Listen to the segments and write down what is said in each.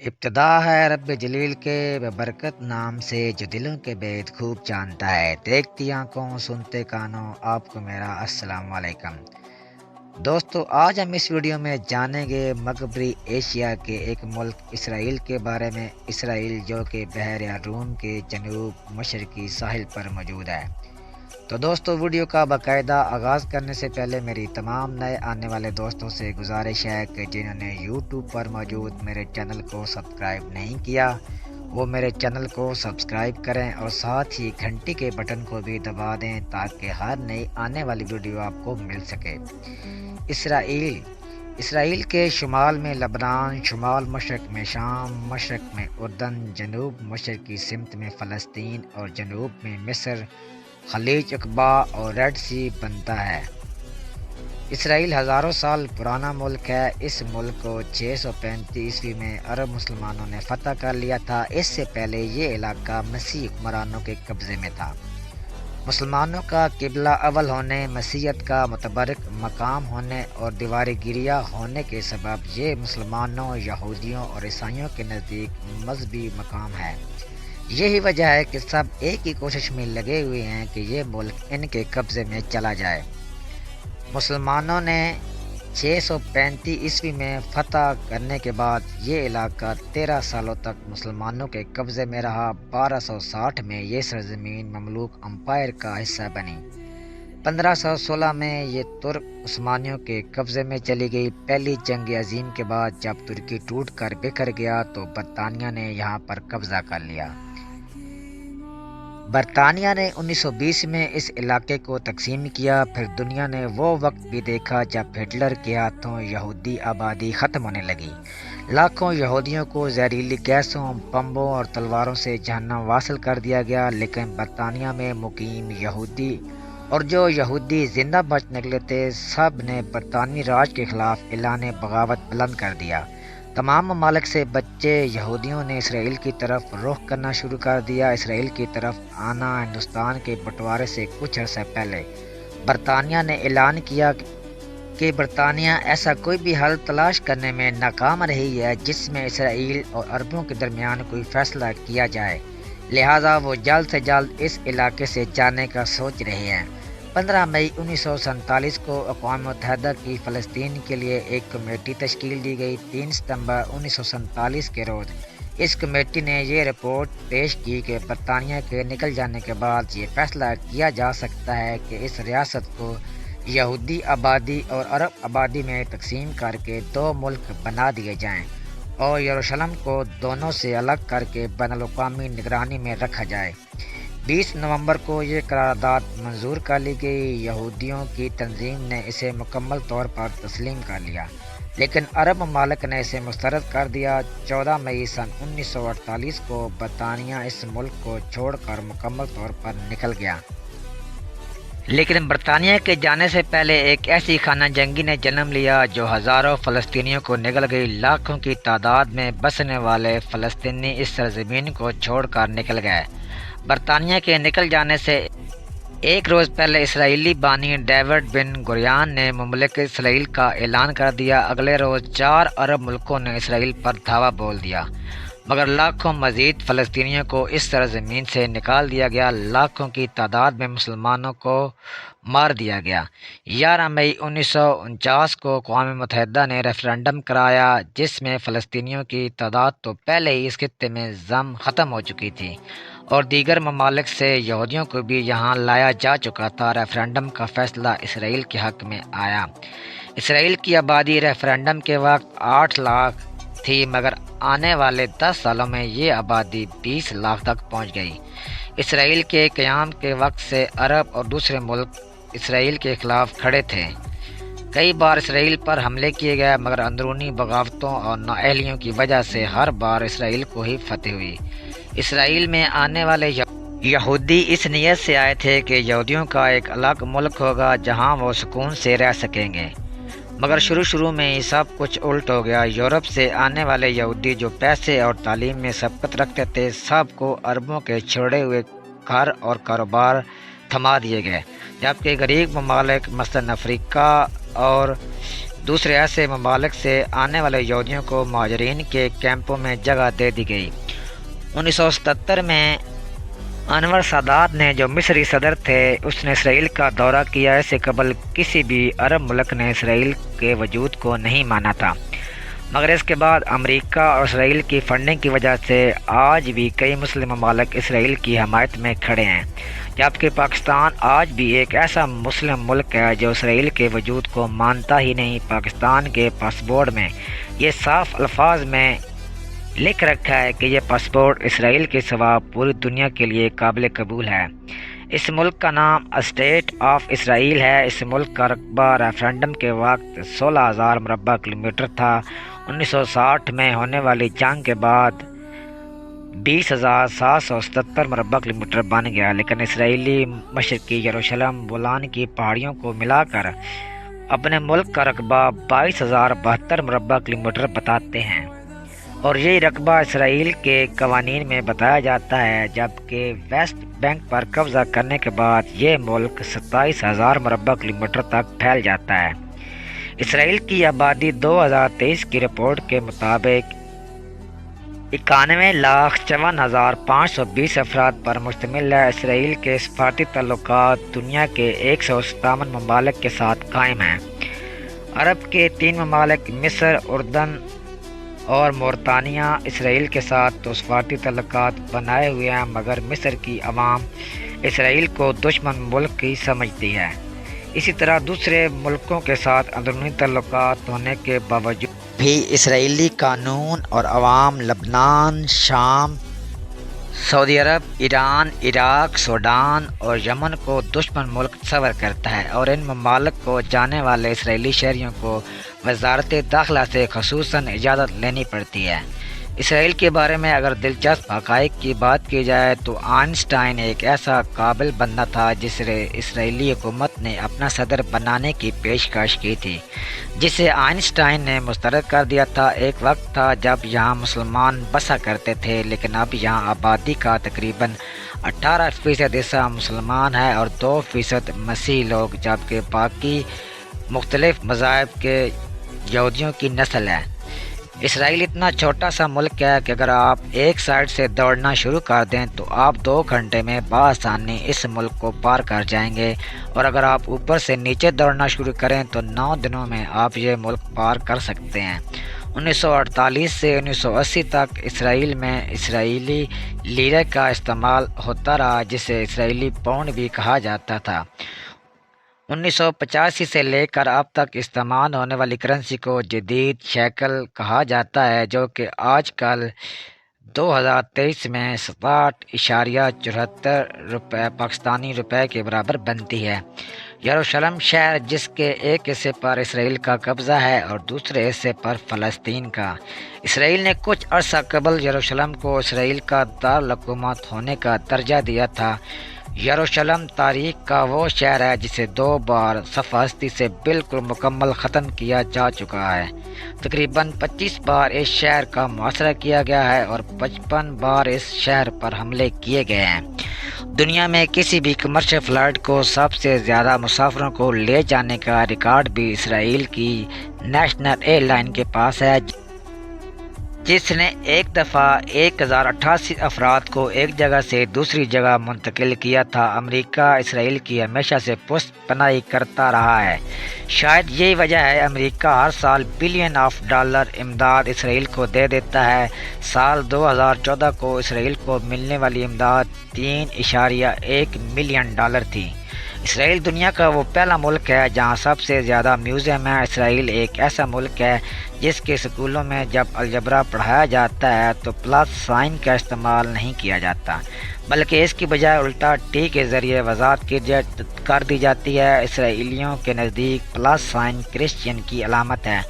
ابتدا ہے رب جلیل کے ببرکت نام سے جو دلوں کے بید خوب جانتا ہے۔ دیکھتی آنکھوں سنتے کانوں، آپ کو میرا السلام علیکم۔ دوستو، آج ہم اس ویڈیو میں جانیں گے مغربی ایشیا کے ایک ملک اسرائیل کے بارے میں۔ اسرائیل جو کہ بحر روم کے جنوب مشرقی ساحل پر موجود ہے۔ تو دوستو، ویڈیو کا باقاعدہ آغاز کرنے سے پہلے میری تمام نئے آنے والے دوستوں سے گزارش ہے کہ جنہوں نے یوٹیوب پر موجود میرے چینل کو سبسکرائب نہیں کیا وہ میرے چینل کو سبسکرائب کریں اور ساتھ ہی گھنٹی کے بٹن کو بھی دبا دیں تاکہ ہر نئی آنے والی ویڈیو آپ کو مل سکے۔ اسرائیل کے شمال میں لبنان، شمال مشرق میں شام، مشرق میں اردن، جنوب مشرقی سمت میں فلسطین اور جنوب میں مصر، خلیج عقبہ اور ریڈ سی بنتا ہے۔ اسرائیل ہزاروں سال پرانا ملک ہے۔ اس ملک کو 635 عیسوی میں عرب مسلمانوں نے فتح کر لیا تھا۔ اس سے پہلے یہ علاقہ مسیحی حکمرانوں کے قبضے میں تھا۔ مسلمانوں کا قبلہ اول ہونے، مسیحیت کا متبرک مقام ہونے اور دیوار گریہ ہونے کے سبب یہ مسلمانوں، یہودیوں اور عیسائیوں کے نزدیک مذہبی مقام ہے۔ یہی وجہ ہے کہ سب ایک ہی کوشش میں لگے ہوئے ہیں کہ یہ ملک ان کے قبضے میں چلا جائے۔ مسلمانوں نے 635 عیسوی میں فتح کرنے کے بعد یہ علاقہ 13 سالوں تک مسلمانوں کے قبضے میں رہا۔ 1260 میں یہ سرزمین مملوک امپائر کا حصہ بنی۔ 1516 میں یہ ترک عثمانیوں کے قبضے میں چلی گئی۔ پہلی جنگ عظیم کے بعد جب ترکی ٹوٹ کر بکھر گیا تو برطانیہ نے یہاں پر قبضہ کر لیا۔ برطانیہ نے 1920 میں اس علاقے کو تقسیم کیا۔ پھر دنیا نے وہ وقت بھی دیکھا جب ہٹلر کے ہاتھوں یہودی آبادی ختم ہونے لگی۔ لاکھوں یہودیوں کو زہریلی گیسوں، بمبوں اور تلواروں سے جہنم واصل کر دیا گیا، لیکن برطانیہ میں مقیم یہودی اور جو یہودی زندہ بچ نکلے تھے سب نے برطانوی راج کے خلاف اعلان بغاوت بلند کر دیا۔ تمام ممالک سے بچے یہودیوں نے اسرائیل کی طرف رخ کرنا شروع کر دیا۔ اسرائیل کی طرف آنا ہندوستان کے بٹوارے سے کچھ عرصہ پہلے برطانیہ نے اعلان کیا کہ برطانیہ ایسا کوئی بھی حل تلاش کرنے میں ناکام رہی ہے جس میں اسرائیل اور عربوں کے درمیان کوئی فیصلہ کیا جائے، لہٰذا وہ جلد سے جلد اس علاقے سے جانے کا سوچ رہے ہیں۔ 15 مئی 1947 کو اقوام متحدہ کی فلسطین کے لیے ایک کمیٹی تشکیل دی گئی۔ 3 ستمبر 1947 کے روز اس کمیٹی نے یہ رپورٹ پیش کی کہ برطانیہ کے نکل جانے کے بعد یہ فیصلہ کیا جا سکتا ہے کہ اس ریاست کو یہودی آبادی اور عرب آبادی میں تقسیم کر کے 2 ملک بنا دیے جائیں اور یروشلم کو دونوں سے الگ کر کے بین الاقوامی نگرانی میں رکھا جائے۔ 20 نومبر کو یہ قرارداد منظور کر لی گئی۔ یہودیوں کی تنظیم نے اسے مکمل طور پر تسلیم کر لیا، لیکن عرب ممالک نے اسے مسترد کر دیا۔ 14 مئی سن 1948 کو برطانیہ اس ملک کو چھوڑ کر مکمل طور پر نکل گیا۔ لیکن برطانیہ کے جانے سے پہلے ایک ایسی خانہ جنگی نے جنم لیا جو ہزاروں فلسطینیوں کو نگل گئی۔ لاکھوں کی تعداد میں بسنے والے فلسطینی اس سرزمین کو چھوڑ کر نکل گئے۔ برطانیہ کے نکل جانے سے ایک روز پہلے اسرائیلی بانی ڈیوڈ بن گوریان نے مملکت اسرائیل کا اعلان کر دیا۔ اگلے روز 4 عرب ملکوں نے اسرائیل پر دھاوا بول دیا، مگر لاکھوں مزید فلسطینیوں کو اس سرزمین سے نکال دیا گیا۔ لاکھوں کی تعداد میں مسلمانوں کو مار دیا گیا۔ 11 مئی 1949 کو اقوام متحدہ نے ریفرنڈم کرایا جس میں فلسطینیوں کی تعداد تو پہلے ہی اس خطے میں ضم ختم ہو چکی تھی اور دیگر ممالک سے یہودیوں کو بھی یہاں لایا جا چکا تھا۔ ریفرنڈم کا فیصلہ اسرائیل کے حق میں آیا۔ اسرائیل کی آبادی ریفرنڈم کے وقت 8 لاکھ تھی، مگر آنے والے 10 سالوں میں یہ آبادی 20 لاکھ تک پہنچ گئی۔ اسرائیل کے قیام کے وقت سے عرب اور دوسرے ملک اسرائیل کے خلاف کھڑے تھے۔ کئی بار اسرائیل پر حملے کیے گئے، مگر اندرونی بغاوتوں اور نااہلیوں کی وجہ سے ہر بار اسرائیل کو ہی فتح ہوئی۔ اسرائیل میں آنے والے یہودی اس نیت سے آئے تھے کہ یہودیوں کا ایک الگ ملک ہوگا جہاں وہ سکون سے رہ سکیں گے، مگر شروع میں ہی سب کچھ الٹ ہو گیا۔ یورپ سے آنے والے یہودی جو پیسے اور تعلیم میں سبقت رکھتے تھے سب کو عربوں کے چھوڑے ہوئے گھر اور کاروبار تھما دیے گئے، جبکہ غریب ممالک مثلاً افریقہ اور دوسرے ایسے ممالک سے آنے والے یہودیوں کو مہاجرین کے کیمپوں میں جگہ دے دی گئی۔ 1977 میں انور سادات نے، جو مصری صدر تھے، اس نے اسرائیل کا دورہ کیا۔ اس سے قبل کسی بھی عرب ملک نے اسرائیل کے وجود کو نہیں مانا تھا، مگر اس کے بعد امریکہ اور اسرائیل کی فنڈنگ کی وجہ سے آج بھی کئی مسلم ممالک اسرائیل کی حمایت میں کھڑے ہیں، جبکہ پاکستان آج بھی ایک ایسا مسلم ملک ہے جو اسرائیل کے وجود کو مانتا ہی نہیں۔ پاکستان کے پاسپورٹ میں یہ صاف الفاظ میں لکھ رکھا ہے کہ یہ پاسپورٹ اسرائیل کے سوا پوری دنیا کے لیے قابل قبول ہے۔ اس ملک کا نام اسٹیٹ آف اسرائیل ہے۔ اس ملک کا رقبہ ریفرنڈم کے وقت 16,000 مربع کلومیٹر تھا۔ 1960 میں ہونے والی جنگ کے بعد 20,777 مربع کلومیٹر بن گیا، لیکن اسرائیلی مشرقی یروشلم گولان کی پہاڑیوں کو ملا کر اپنے ملک کا رقبہ 22,072 مربع کلومیٹر بتاتے ہیں، اور یہی رقبہ اسرائیل کے قوانین میں بتایا جاتا ہے، جبکہ ویسٹ بینک پر قبضہ کرنے کے بعد یہ ملک 27,000 مربع کلومیٹر تک پھیل جاتا ہے۔ اسرائیل کی آبادی 2023 کی رپورٹ کے مطابق 91,54,520 افراد پر مشتمل ہے۔ اسرائیل کے سفارتی تعلقات دنیا کے 157 ممالک کے ساتھ قائم ہیں۔ عرب کے 3 ممالک مصر، اردن اور مورطانیہ اسرائیل کے ساتھ تو سفارتی تعلقات بنائے ہوئے ہیں، مگر مصر کی عوام اسرائیل کو دشمن ملک ہی سمجھتی ہے۔ اسی طرح دوسرے ملکوں کے ساتھ اندرونی تعلقات ہونے کے باوجود بھی اسرائیلی قانون اور عوام لبنان، شام، سعودی عرب، ایران، عراق، سوڈان اور یمن کو دشمن ملک تصور کرتا ہے، اور ان ممالک کو جانے والے اسرائیلی شہریوں کو وزارت داخلہ سے خصوصاً اجازت لینی پڑتی ہے۔ اسرائیل کے بارے میں اگر دلچسپ حقائق کی بات کی جائے تو آئنسٹائن ایک ایسا قابل بندہ تھا جسے اسرائیلی حکومت نے اپنا صدر بنانے کی پیشکش کی تھی، جسے آئنسٹائن نے مسترد کر دیا تھا۔ ایک وقت تھا جب یہاں مسلمان بسا کرتے تھے، لیکن اب یہاں آبادی کا تقریباً 18% حصہ مسلمان ہے اور 2% مسیحی لوگ، جبکہ باقی مختلف مذاہب کے یہودیوں کی نسل ہے۔ اسرائیل اتنا چھوٹا سا ملک ہے کہ اگر آپ ایک سائڈ سے دوڑنا شروع کر دیں تو آپ 2 گھنٹے میں بآسانی اس ملک کو پار کر جائیں گے، اور اگر آپ اوپر سے نیچے دوڑنا شروع کریں تو 9 دنوں میں آپ یہ ملک پار کر سکتے ہیں۔ 1948 سے 1980 تک اسرائیل میں اسرائیلی لیرے کا استعمال ہوتا رہا، جسے اسرائیلی پاؤنڈ بھی کہا جاتا تھا۔ 1985 سے لے کر اب تک استعمال ہونے والی کرنسی کو جدید شیکل کہا جاتا ہے، جو کہ آج کل 2023 میں 67.74 روپے پاکستانی روپے کے برابر بنتی ہے۔ یروشلم شہر، جس کے ایک حصے پر اسرائیل کا قبضہ ہے اور دوسرے حصے پر فلسطین کا۔ اسرائیل نے کچھ عرصہ قبل یروشلم کو اسرائیل کا دارالحکومت ہونے کا درجہ دیا تھا۔ یروشلم تاریخ کا وہ شہر ہے جسے 2 بار صفحہ ہستی سے بالکل مکمل ختم کیا جا چکا ہے۔ تقریباً 25 بار اس شہر کا محاصرہ کیا گیا ہے اور 55 بار اس شہر پر حملے کیے گئے ہیں۔ دنیا میں کسی بھی کمرشل فلائٹ کو سب سے زیادہ مسافروں کو لے جانے کا ریکارڈ بھی اسرائیل کی نیشنل ایئر لائن کے پاس ہے، جس نے ایک دفعہ 1088 افراد کو ایک جگہ سے دوسری جگہ منتقل کیا تھا۔ امریکہ اسرائیل کی ہمیشہ سے پشت پناہی کرتا رہا ہے۔ شاید یہی وجہ ہے امریکہ ہر سال بلین آف ڈالر امداد اسرائیل کو دے دیتا ہے۔ سال 2014 کو اسرائیل کو ملنے والی امداد 3.1 ملین ڈالر تھی۔ اسرائیل دنیا کا وہ پہلا ملک ہے جہاں سب سے زیادہ میوزیم ہیں۔ اسرائیل ایک ایسا ملک ہے جس کے اسکولوں میں جب الجبرا پڑھایا جاتا ہے تو پلس سائن کا استعمال نہیں کیا جاتا، بلکہ اس کی بجائے الٹا ٹی کے ذریعے وضاحت کر دی جاتی ہے۔ اسرائیلیوں کے نزدیک پلس سائن کرسچین کی علامت ہے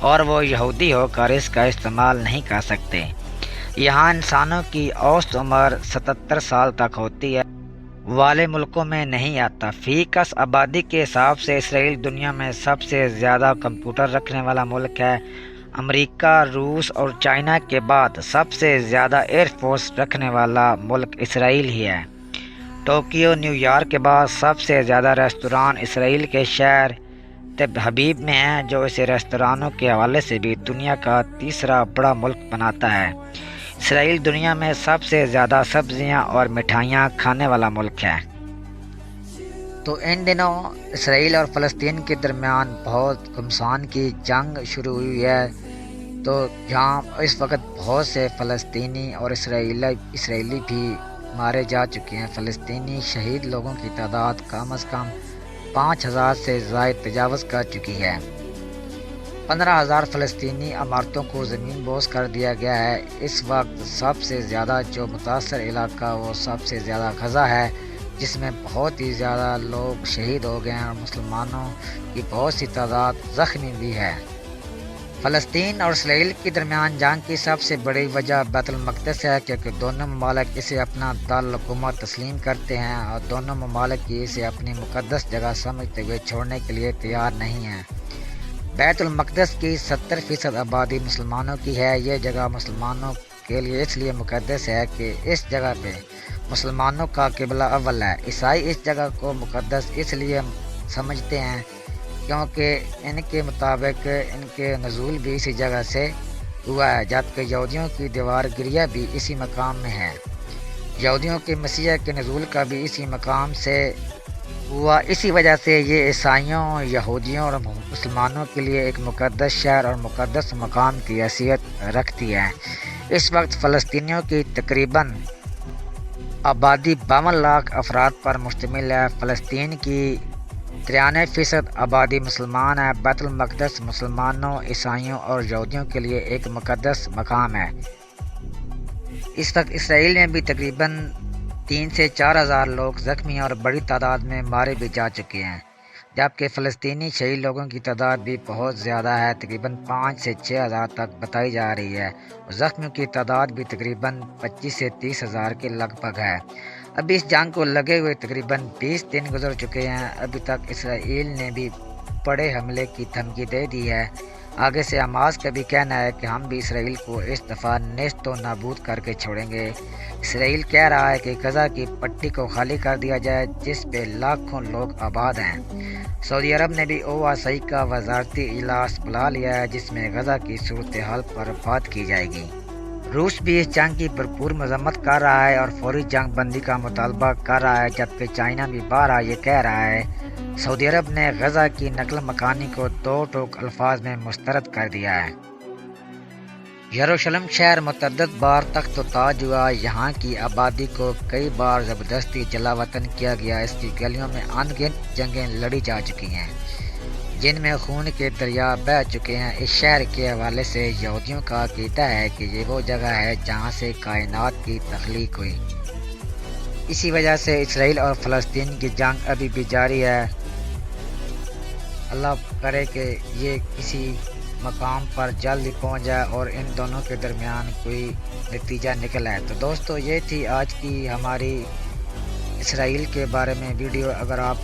اور وہ یہودی ہو کر اس کا استعمال نہیں کر سکتے۔ یہاں انسانوں کی اوسط عمر 77 سال تک ہوتی ہے، والے ملکوں میں نہیں آتا۔ فی کس آبادی کے حساب سے اسرائیل دنیا میں سب سے زیادہ کمپیوٹر رکھنے والا ملک ہے۔ امریکہ، روس اور چائنا کے بعد سب سے زیادہ ایئر فورس رکھنے والا ملک اسرائیل ہی ہے۔ ٹوکیو، نیو یارک کے بعد سب سے زیادہ ریستوران اسرائیل کے شہر تل حبیب میں ہے، جو اسے ریستورانوں کے حوالے سے بھی دنیا کا تیسرا بڑا ملک بناتا ہے۔ اسرائیل دنیا میں سب سے زیادہ سبزیاں اور مٹھائیاں کھانے والا ملک ہے۔ تو ان دنوں اسرائیل اور فلسطین کے درمیان بہت گھمسان کی جنگ شروع ہوئی ہے، تو جہاں اس وقت بہت سے فلسطینی اور اسرائیلی بھی مارے جا چکے ہیں۔ فلسطینی شہید لوگوں کی تعداد کم از کم 5,000 سے زائد تجاوز کر چکی ہے۔ 15,000 فلسطینی عمارتوں کو زمین بوس کر دیا گیا ہے۔ اس وقت سب سے زیادہ جو متاثر علاقہ وہ سب سے زیادہ غزہ ہے، جس میں بہت ہی زیادہ لوگ شہید ہو گئے ہیں اور مسلمانوں کی بہت سی تعداد زخمی بھی ہے۔ فلسطین اور اسرائیل کے درمیان جنگ کی سب سے بڑی وجہ بیت المقدس ہے، کیونکہ دونوں ممالک اسے اپنا دارالحکومت تسلیم کرتے ہیں اور دونوں ممالک کی اسے اپنی مقدس جگہ سمجھتے ہوئے چھوڑنے کے لیے تیار نہیں ہیں۔ بیت المقدس کی 70% آبادی مسلمانوں کی ہے۔ یہ جگہ مسلمانوں کے لیے اس لیے مقدس ہے کہ اس جگہ پہ مسلمانوں کا قبلہ اول ہے۔ عیسائی اس جگہ کو مقدس اس لیے سمجھتے ہیں کیونکہ ان کے مطابق ان کے نزول بھی اسی جگہ سے ہوا ہے، جبکہ یہودیوں کی دیوار گریہ بھی اسی مقام میں ہے۔ یہودیوں کے مسیح کے نزول کا بھی اسی مقام سے ہوا۔ اسی وجہ سے یہ عیسائیوں، یہودیوں اور مسلمانوں کے لیے ایک مقدس شہر اور مقدس مقام کی حیثیت رکھتی ہے۔ اس وقت فلسطینیوں کی تقریباً آبادی 52 لاکھ افراد پر مشتمل ہے۔ فلسطین کی 93% آبادی مسلمان ہے۔ بیت المقدس مسلمانوں، عیسائیوں اور یہودیوں کے لیے ایک مقدس مقام ہے۔ اس وقت اسرائیل میں بھی تقریباً 3 سے 4 ہزار لوگ زخمی اور بڑی تعداد میں مارے بھی جا چکے ہیں، جبکہ فلسطینی شہید لوگوں کی تعداد بھی بہت زیادہ ہے، تقریباً 5 سے 6 ہزار تک بتائی جا رہی ہے، اور زخمیوں کی تعداد بھی تقریباً 25 سے 30 ہزار کے لگ بھگ ہے۔ ابھی اس جنگ کو لگے ہوئے تقریباً 20 دن گزر چکے ہیں۔ ابھی تک اسرائیل نے بھی بڑے حملے کی دھمکی دے دی ہے۔ آگے سے حماس کا بھی کہنا ہے کہ ہم بھی اسرائیل کو اس دفعہ نیست و نابود کر کے چھوڑیں گے۔ اسرائیل کہہ رہا ہے کہ غزہ کی پٹی کو خالی کر دیا جائے، جس پہ لاکھوں لوگ آباد ہیں۔ سعودی عرب نے بھی OIC کا وزارتی اجلاس بلا لیا ہے، جس میں غزہ کی صورتحال پر بات کی جائے گی۔ روس بھی اس جنگ کی بھرپور مذمت کر رہا ہے اور فوری جنگ بندی کا مطالبہ کر رہا ہے، جبکہ چائنا بھی بارہا یہ کہہ رہا ہے۔ سعودی عرب نے غزہ کی نقل مکانی کو 2 ٹوک الفاظ میں مسترد کر دیا ہے۔ یروشلم شہر متعدد بار تخت و تاج ہوا، یہاں کی آبادی کو کئی بار زبردستی جلا وطن کیا گیا، اس کی گلیوں میں ان گنت جنگیں لڑی جا چکی ہیں، جن میں خون کے دریا بہہ چکے ہیں۔ اس شہر کے حوالے سے یہودیوں کا عقیدہ ہے کہ یہ وہ جگہ ہے جہاں سے کائنات کی تخلیق ہوئی۔ اسی وجہ سے اسرائیل اور فلسطین کی جنگ ابھی بھی جاری ہے۔ اللہ کرے کہ یہ کسی مقام پر جلد ہی پہنچ جائے اور ان دونوں کے درمیان کوئی نتیجہ نکل آئے۔ تو دوستو، یہ تھی آج کی ہماری اسرائیل کے بارے میں ویڈیو۔ اگر آپ